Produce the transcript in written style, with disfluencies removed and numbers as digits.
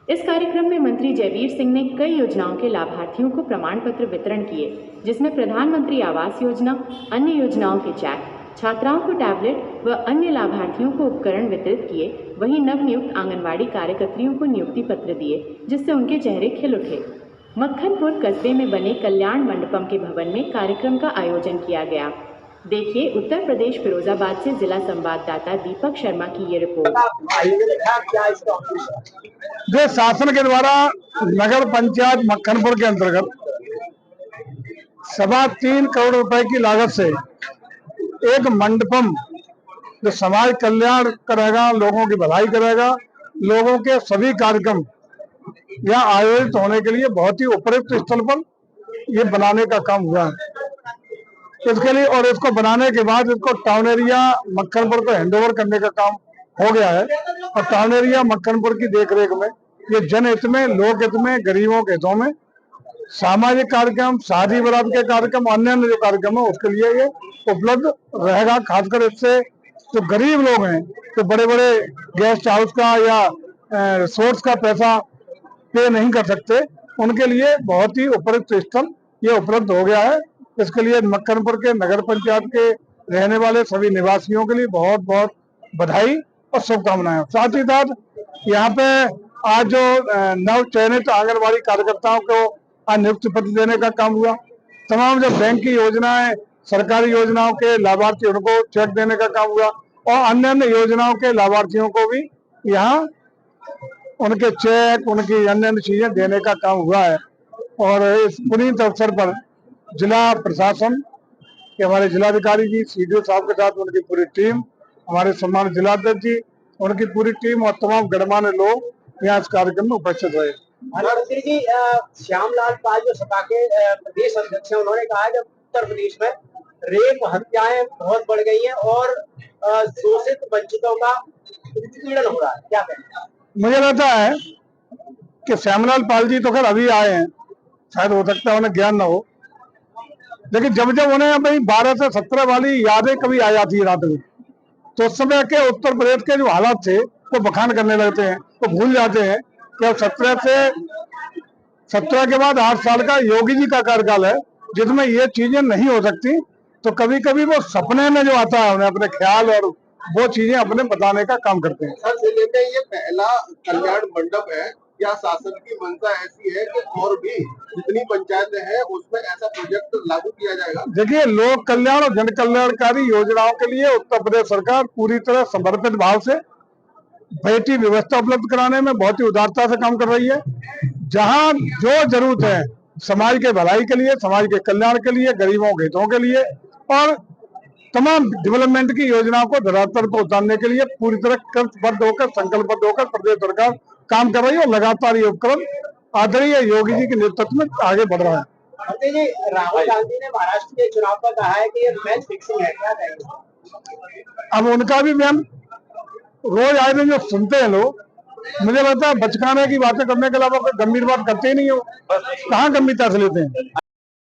इस कार्यक्रम में मंत्री जयवीर सिंह ने कई योजनाओं के लाभार्थियों को प्रमाण पत्र वितरण किए, जिसमें प्रधानमंत्री आवास योजना, अन्य योजनाओं के चेक, छात्राओं को टैबलेट व अन्य लाभार्थियों को उपकरण वितरित किए। वहीं नवनियुक्त आंगनवाड़ी कार्यकर्तियों को नियुक्ति पत्र दिए, जिससे उनके चेहरे खिल उठे। मक्खनपुर कस्बे में बने कल्याण मंडपम के भवन में कार्यक्रम का आयोजन किया गया। देखिए उत्तर प्रदेश फिरोजाबाद से जिला संवाददाता दीपक शर्मा की ये रिपोर्ट। जो शासन के द्वारा नगर पंचायत मक्खनपुर के अंतर्गत 3.25 करोड़ रुपए की लागत से एक मंडपम जो समाज कल्याण करेगा, लोगों की भलाई करेगा, लोगों के सभी कार्यक्रम यहाँ आयोजित होने के लिए बहुत ही उपयुक्त स्थल पर ये बनाने का काम हुआ है। इसके लिए और इसको बनाने के बाद इसको टाउन एरिया मक्खनपुर को हैंडओवर करने का काम हो गया है और टाउन एरिया मक्खनपुर की देखरेख में ये जनहित में, लोक हित में, गरीबों के हितों में सामाजिक कार्यक्रम, शादी बारात के कार्यक्रम, अन्य जो कार्यक्रम है उसके लिए ये उपलब्ध रहेगा। खासकर इससे जो गरीब लोग हैं, तो बड़े बड़े गेस्ट हाउस का या रिसोर्स का पैसा पे नहीं कर सकते, उनके लिए बहुत ही उपयुक्त स्थल ये उपलब्ध हो गया है। इसके लिए मक्खनपुर के नगर पंचायत के रहने वाले सभी निवासियों के लिए बहुत बहुत बधाई और शुभकामनाएं। साथ ही साथ यहाँ पे आज जो नव चयनित आंगनबाड़ी कार्यकर्ताओं को आज नियुक्ति पत्र देने का काम हुआ। तमाम जो बैंक की योजनाएं, सरकारी योजनाओं के लाभार्थी उनको चेक देने का काम हुआ और अन्य अन्य योजनाओं के लाभार्थियों को भी यहाँ उनके चेक, उनकी अन्य अन्य चीजें देने का काम हुआ है। और इस पुनीत अवसर पर जिला प्रशासन के हमारे जिलाधिकारी जी, सीडीओ साहब के साथ उनकी पूरी टीम, हमारे सम्मानित जिलाध्यक्ष जी, उनकी पूरी टीम और तमाम गणमान्य लोग यहाँ इस कार्यक्रम में उपस्थित रहे। मंत्री जी, श्यामलाल पाल जो सपा के प्रदेश अध्यक्ष हैं, उन्होंने कहा है कि उत्तर प्रदेश में रेप हत्याएं बहुत बढ़ गई हैं और शोषित वंचितों का उत्पीड़न हो रहा है, क्या कहना? मुझे लगता है कि श्यामलाल पाल जी तो खैर अभी आए हैं, शायद हो सकता है उन्हें ज्ञान न हो, लेकिन जब जब उन्हें भाई 12 से 17 वाली यादें कभी आ जाती है रात में, तो उस समय के उत्तर प्रदेश के जो हालात थे वो बखान करने लगते हैं, वो भूल जाते हैं कि अब 17 के बाद 8 साल का योगी जी का कार्यकाल है, जिसमें ये चीजें नहीं हो सकती। तो कभी कभी वो सपने में जो आता है उन्हें अपने ख्याल और वो चीजें अपने बताने का काम करते हैं। सर, जिले में ये पहला कल्याण मंडप है या शासन की मंशा ऐसी है कि और भी जितनी पंचायतें हैं उसमें ऐसा प्रोजेक्ट लागू किया जाएगा? देखिए, लोक कल्याण और जन कल्याणकारी योजनाओं के लिए उत्तर प्रदेश सरकार पूरी तरह समर्पित भाव से बेटी व्यवस्था उपलब्ध कराने में बहुत ही उदारता से काम कर रही है। जहां जो जरूरत है समाज के भलाई के लिए, समाज के कल्याण के लिए, गरीबों के हितों के लिए और तमाम डेवलपमेंट की योजनाओं को धरातल पर उतारने के लिए पूरी तरह कृतबद्ध होकर, संकल्पबद्ध होकर प्रदेश सरकार काम कर रही है और लगातार ये उपक्रम आदरणीय योगी जी के नेतृत्व में आगे बढ़ रहा है। जी, राहुल गांधी ने महाराष्ट्र के चुनाव पर कहा है कि ये मैच फिक्सिंग है, क्या कहेंगे? अब उनका भी बयान रोज आए दिन जो सुनते हैं लोग, मुझे लगता है बचकाने की बातें करने के अलावा कोई गंभीर बात करते ही नहीं हो, कहाँ गंभीरता से लेते हैं।